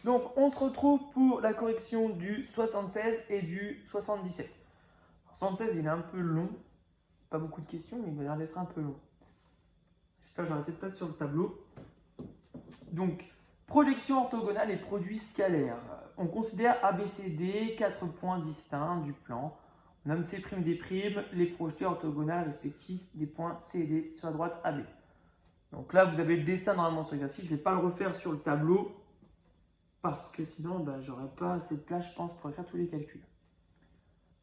Donc, on se retrouve pour la correction du 76 et du 77. Le 76, il est un peu long. Pas beaucoup de questions, mais il a l'air d'être un peu long. J'espère que j'aurai assez de place sur le tableau. Donc, projection orthogonale et produit scalaire. On considère ABCD 4 points distincts du plan. On nomme C', D', les projetés orthogonales respectifs des points C et D sur la droite AB. Donc là, vous avez le dessin normalement sur l'exercice. Je ne vais pas le refaire sur le tableau parce que sinon, je n'aurai pas assez de place, je pense, pour écrire tous les calculs.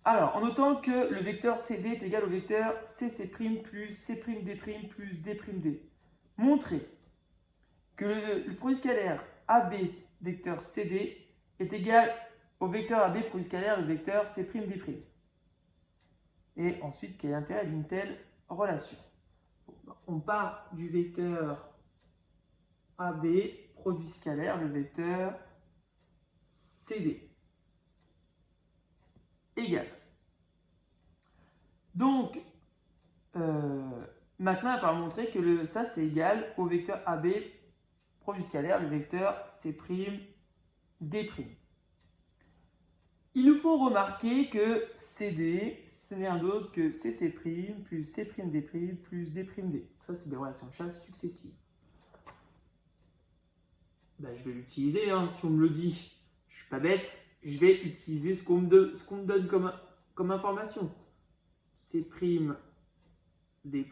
Alors, en notant que le vecteur CD est égal au vecteur CC' plus C'D' plus D'D. Montrez que le produit scalaire AB vecteur CD est égal au vecteur AB produit scalaire le vecteur C'D'. Et ensuite, quel est l'intérêt d'une telle relation? On part du vecteur AB produit scalaire le vecteur CD égal. Donc, maintenant, il va montrer que ça, c'est égal au vecteur AB produit scalaire, le vecteur C'D'. Il nous faut remarquer que CD, ce n'est rien d'autre que CC' plus C'D' plus D'D. Ça, c'est des relations de chasse successives. Je vais l'utiliser, si on me le dit. Je ne suis pas bête, je vais utiliser ce qu'on me donne comme information. C'D' plus D'D.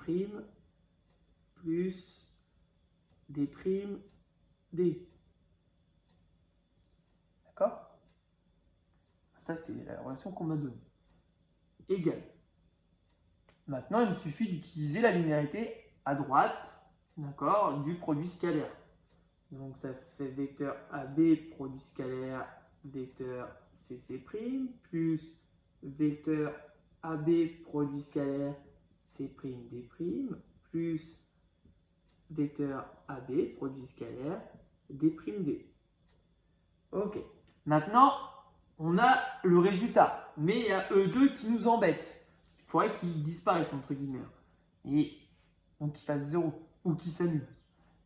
D'accord? Ça, c'est la relation qu'on m'a donnée. Égal. Maintenant, il me suffit d'utiliser la linéarité à droite, d'accord, du produit scalaire. Donc, ça fait vecteur AB produit scalaire vecteur CC' plus vecteur AB produit scalaire C'D' plus vecteur AB produit scalaire D'D. Ok. Maintenant, on a le résultat, mais il y a E2 qui nous embête. Il faudrait qu'il disparaisse, entre guillemets. Et donc qu'il fasse 0 ou qu'il s'annule.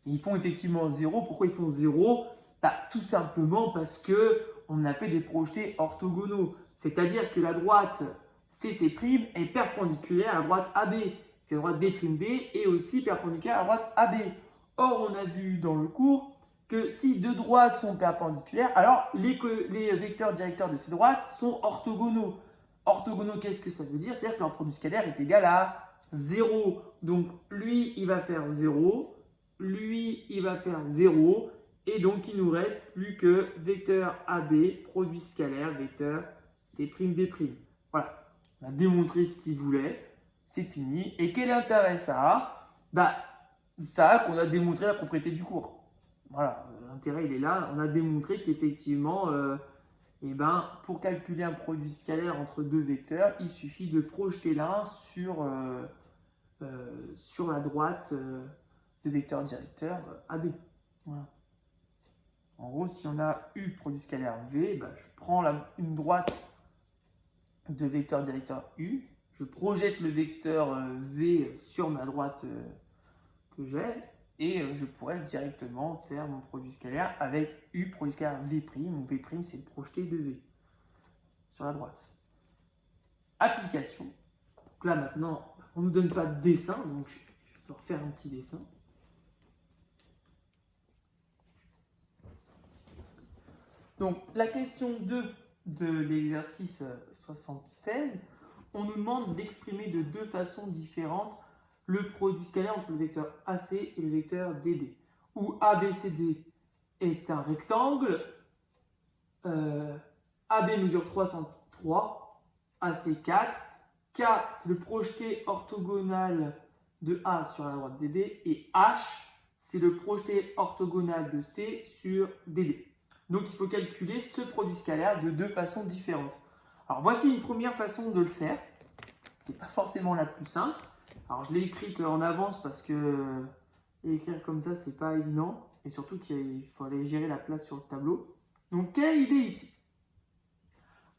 Ils font effectivement 0. Pourquoi ils font 0 ? Tout simplement parce qu'on a fait des projetés orthogonaux. C'est-à-dire que la droite CC' est perpendiculaire à la droite AB, que la droite D'D est aussi perpendiculaire à la droite AB. Or, on a vu dans le cours que si deux droites sont perpendiculaires, alors les vecteurs directeurs de ces droites sont orthogonaux. Orthogonaux, qu'est-ce que ça veut dire? C'est-à-dire que leur produit scalaire est égal à 0. Donc, lui, il va faire 0. Lui, il va faire 0. Et donc, il nous reste plus que vecteur AB, produit scalaire, vecteur C'D'. Voilà. On a démontré ce qu'il voulait. C'est fini. Et quel intérêt ça a? Ça a qu'on a démontré la propriété du cours. Voilà, l'intérêt il est là. On a démontré qu'effectivement, pour calculer un produit scalaire entre deux vecteurs, il suffit de projeter l'un sur la droite de vecteur directeur AB. Voilà. En gros, si on a U produit scalaire V, je prends une droite de vecteur directeur U, je projette le vecteur V sur ma droite que j'ai, et je pourrais directement faire mon produit scalaire avec U produit scalaire V', où V' c'est le projeté de V sur la droite. Application. Donc là maintenant, on ne nous donne pas de dessin, donc je vais refaire un petit dessin. Donc la question 2 de l'exercice 76, on nous demande d'exprimer de deux façons différentes le produit scalaire entre le vecteur AC et le vecteur DD, où ABCD est un rectangle, AB mesure 303, AC 4, K c'est le projeté orthogonal de A sur la droite DB, et H c'est le projeté orthogonal de C sur DB. Donc il faut calculer ce produit scalaire de deux façons différentes. Alors voici une première façon de le faire. Ce n'est pas forcément la plus simple. Alors je l'ai écrite en avance parce que écrire comme ça, c'est pas évident. Et surtout qu'il faut aller gérer la place sur le tableau. Donc quelle idée ici?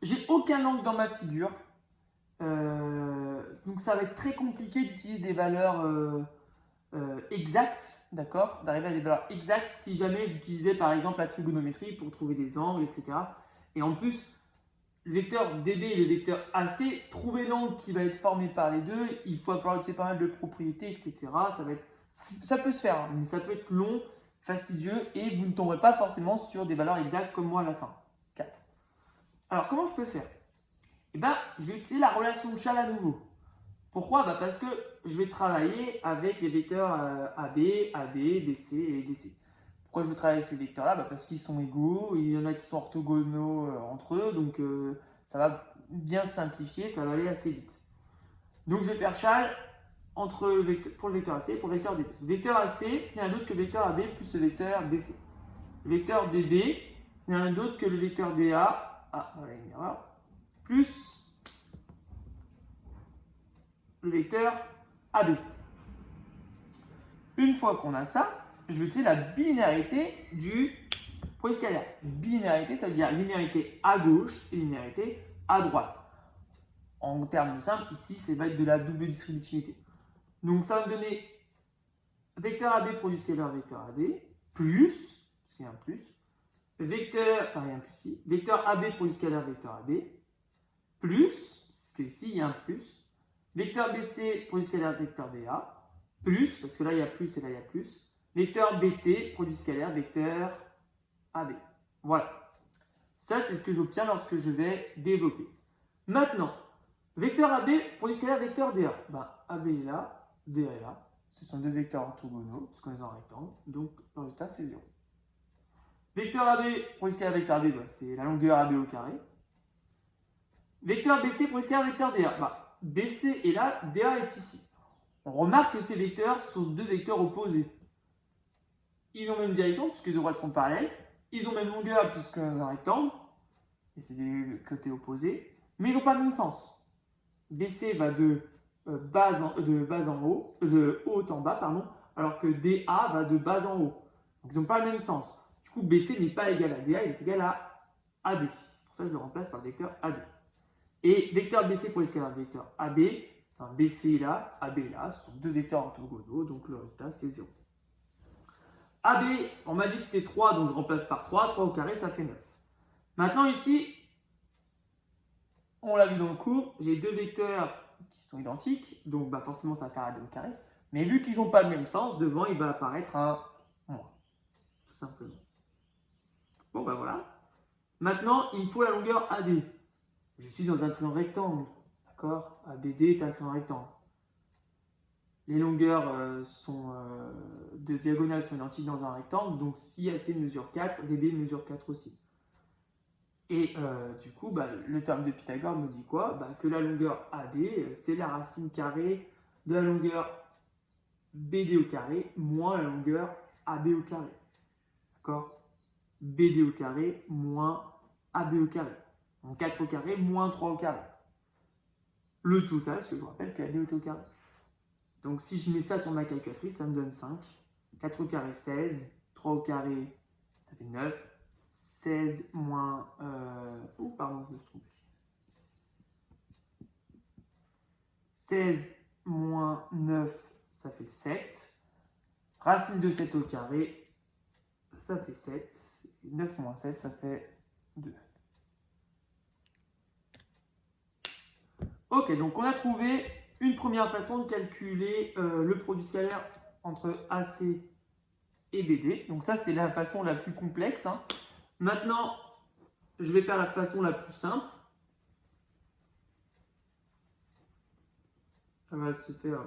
J'ai aucun angle dans ma figure. Donc ça va être très compliqué d'utiliser des valeurs exactes, d'accord, d'arriver à des valeurs exactes si jamais j'utilisais par exemple la trigonométrie pour trouver des angles, etc. Et en plus, le vecteur DB et le vecteur AC, trouver l'angle qui va être formé par les deux, il faut avoir utiliser pas mal de propriétés, etc. Ça peut se faire, hein, mais ça peut être long, fastidieux, et vous ne tomberez pas forcément sur des valeurs exactes comme moi à la fin. 4. Alors, comment je peux faire? Eh bien, je vais utiliser la relation de Chasles à nouveau. Pourquoi? Parce que je vais travailler avec les vecteurs AB, AD, BC et DC. Pourquoi je veux travailler avec ces vecteurs-là? Parce qu'ils sont égaux, il y en a qui sont orthogonaux entre eux, donc ça va bien se simplifier, ça va aller assez vite. Donc je vais faire Chasles pour le vecteur AC et pour le vecteur DB. Le vecteur AC, ce n'est rien d'autre que le vecteur AB plus le vecteur BC. Le vecteur DB, ce n'est rien d'autre que le vecteur DA, voilà une erreur, plus le vecteur AB. Une fois qu'on a ça, je vais utiliser la binarité du produit scalaire. Binarité, ça veut dire linéarité à gauche et linéarité à droite. En termes simples, ici, ça va être de la double distributivité. Donc, ça va me donner vecteur AB produit scalaire vecteur AD, plus, parce qu'il y a un plus, vecteur, il y a un plus ici, vecteur AB produit scalaire vecteur AB, plus, parce qu'ici, il y a un plus, vecteur BC produit scalaire vecteur BA, plus, parce que là il y a plus et là il y a plus, vecteur BC produit scalaire vecteur AB. Voilà. Ça, c'est ce que j'obtiens lorsque je vais développer. Maintenant, vecteur AB produit scalaire vecteur DA. AB est là, DA est là. Ce sont deux vecteurs orthogonaux, parce qu'on est en rectangle, donc le résultat c'est 0. Vecteur AB produit scalaire vecteur AB, c'est la longueur AB au carré. Vecteur BC produit scalaire vecteur DA. BC est là, DA est ici. On remarque que ces vecteurs sont deux vecteurs opposés. Ils ont même direction puisque les deux droites sont parallèles. Ils ont même longueur puisque c'est un rectangle. Et c'est des côtés opposés. Mais ils n'ont pas le même sens. BC va de haut en bas, alors que DA va de bas en haut. Donc ils n'ont pas le même sens. Du coup, BC n'est pas égal à DA, il est égal à AD. C'est pour ça que je le remplace par le vecteur AD. Et vecteur BC pour le vecteur AB, BC est là, AB est là, ce sont deux vecteurs orthogonaux, donc le résultat c'est 0. AB, on m'a dit que c'était 3, donc je remplace par 3, 3 au carré, ça fait 9. Maintenant ici, on l'a vu dans le cours, j'ai deux vecteurs qui sont identiques, donc forcément ça va faire AD au carré, mais vu qu'ils n'ont pas le même sens, devant il va apparaître un moins, tout simplement. Bon voilà. Maintenant, il me faut la longueur AD. Je suis dans un triangle rectangle, d'accord? ABD est un triangle rectangle. Les longueurs de diagonale sont identiques dans un rectangle, donc si AC mesure 4, DB mesure 4 aussi. Et du coup, le théorème de Pythagore nous dit quoi? Que la longueur AD, c'est la racine carrée de la longueur BD au carré moins la longueur AB au carré. D'accord? BD au carré moins AB au carré. Donc 4 au carré moins 3 au carré. Le total, parce que je vous rappelle que AD est au carré. Donc si je mets ça sur ma calculatrice, ça me donne 5. 4 au carré, 16. 3 au carré, ça fait 9. 16 moins... pardon, je me suis trompé. 16 moins 9, ça fait 7. Racine de 7 au carré, ça fait 7. 9 moins 7, ça fait 2. Ok, donc on a trouvé une première façon de calculer le produit scalaire entre AC et BD. Donc ça, c'était la façon la plus complexe. Maintenant, je vais faire la façon la plus simple. Ça va se faire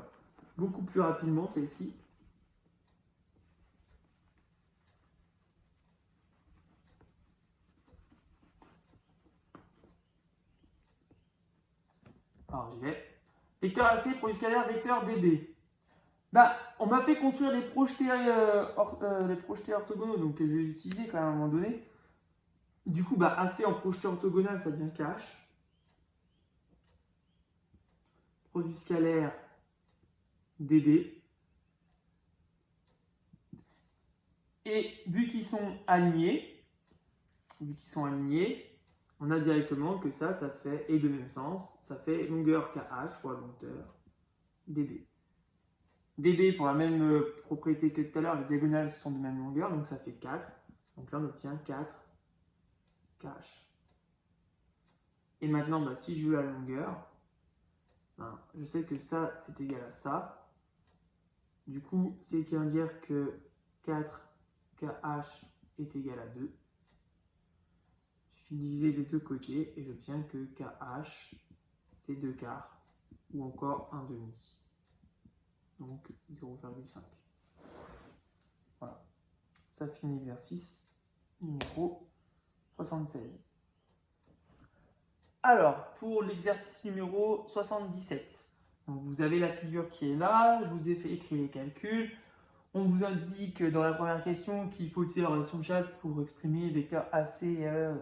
beaucoup plus rapidement, celle-ci. Alors, j'y vais. Vecteur AC, produit scalaire, vecteur DB. On m'a fait construire les projetés orthogonaux, donc je vais les utiliser quand même à un moment donné. Du coup, AC en projeté orthogonal, ça devient KH. Produit scalaire DB. Et vu qu'ils sont alignés, on a directement que ça fait, et de même sens, ça fait longueur KH fois longueur DB. dB pour la même propriété que tout à l'heure, les diagonales sont de même longueur, donc ça fait 4. Donc là, on obtient 4 kh. Et maintenant, bah, si je veux la longueur, ben, je sais que ça, c'est égal à ça. Du coup, c'est qui veut dire que 4 kh est égal à 2. Il suffit de diviser les deux côtés et j'obtiens que kh, c'est 2 quarts ou encore 1 demi. Donc 0,5. Voilà. Ça finit l'exercice numéro 76. Alors, pour l'exercice numéro 77, donc vous avez la figure qui est là, je vous ai fait écrire les calculs. On vous indique dans la première question qu'il faut utiliser la relation de Chasles pour exprimer les vecteurs AC et AE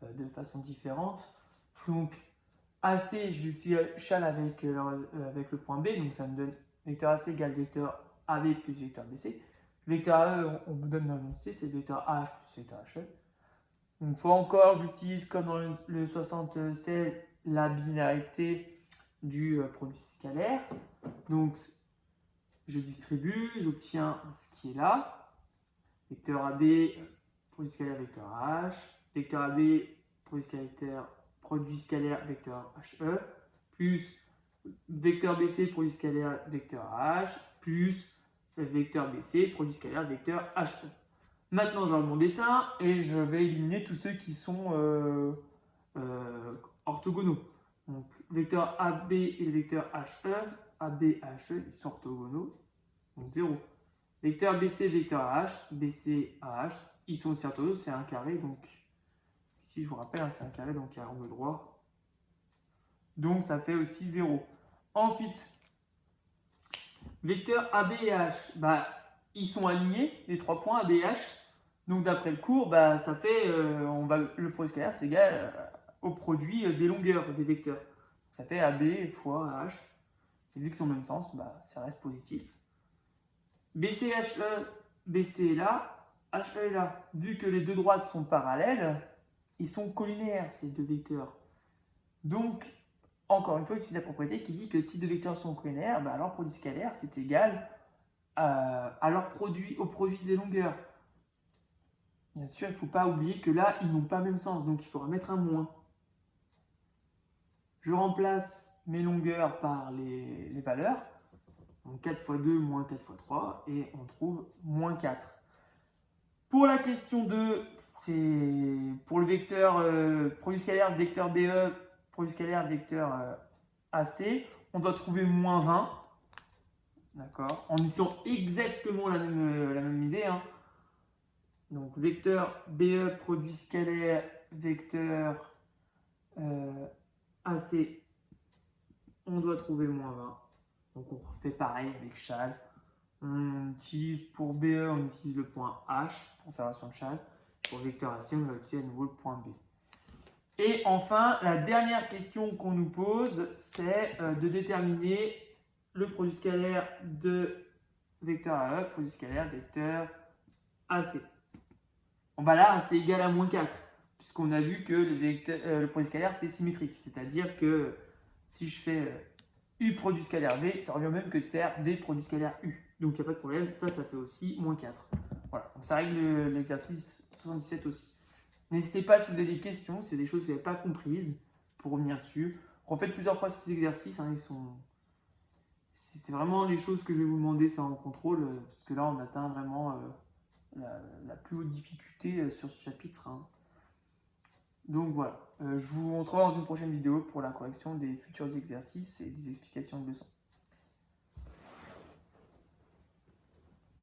de façon différente. Donc, AC, je vais utiliser Chasles avec le point B, donc ça me donne vecteur AC égale vecteur AB plus vecteur BC. Vecteur AE, on me donne dans l'énoncé, c'est vecteur AH plus vecteur HE. Donc, une fois encore, j'utilise comme dans le 76 la binarité du produit scalaire. Donc, je distribue, j'obtiens ce qui est là. Vecteur AB, produit scalaire, vecteur H. Vecteur AB, produit scalaire, vecteur HE. Plus vecteur BC, produit scalaire, vecteur H. Plus vecteur BC, produit scalaire, vecteur HE. Maintenant, je regarde mon dessin et je vais éliminer tous ceux qui sont orthogonaux. Donc, vecteur AB et le vecteur HE, AB et HE, ils sont orthogonaux, donc 0. Vecteur BC, vecteur AH, BC, AH, ils sont aussi orthogonaux, c'est un carré, donc ici je vous rappelle, c'est un carré, donc il y a un angle droit. Donc ça fait aussi 0. Ensuite, vecteur AB et H, bah, ils sont alignés, les 3 points AB et H. Donc d'après le cours, bah, ça fait, le produit scalaire, c'est égal au produit des longueurs des vecteurs. Ça fait AB fois H. Et vu qu'ils sont au même sens, bah, ça reste positif. BC, HE, BC est là, HE est là. Vu que les deux droites sont parallèles, ils sont collinéaires, ces deux vecteurs. Donc, encore une fois, utilise la propriété qui dit que si deux vecteurs sont collinéaires, bah, leur produit scalaire, c'est égal au produit des longueurs. Bien sûr, il ne faut pas oublier que là, ils n'ont pas le même sens, donc il faudra mettre un moins. Je remplace mes longueurs par les valeurs. Donc 4 fois 2 moins 4 fois 3 et on trouve moins 4. Pour la question 2, c'est pour le vecteur produit scalaire vecteur BE, produit scalaire vecteur AC, on doit trouver moins 20. D'accord. En utilisant exactement la même idée. Hein. Donc vecteur BE, produit scalaire vecteur AC, on doit trouver moins 20. Donc on fait pareil avec Chasles. On utilise pour BE, on utilise le point H pour faire la relation de Chasles. Pour vecteur AC, on va utiliser à nouveau le point B. Et enfin, la dernière question qu'on nous pose, c'est de déterminer le produit scalaire de vecteur AE, produit scalaire vecteur AC. Bon bah là, c'est égal à moins 4, puisqu'on a vu que le produit scalaire, c'est symétrique. C'est-à-dire que si je fais U produit scalaire V, ça revient au même que de faire V produit scalaire U. Donc il n'y a pas de problème, ça fait aussi moins 4. Voilà, donc ça règle l'exercice 77 aussi. N'hésitez pas si vous avez des questions, si c'est des choses que vous n'avez pas comprises, pour revenir dessus. Refaites plusieurs fois ces exercices, hein, c'est vraiment les choses que je vais vous demander, c'est en contrôle, parce que là on atteint vraiment la plus haute difficulté sur ce chapitre. Hein. Donc voilà, on se revoit dans une prochaine vidéo pour la correction des futurs exercices et des explications de leçons.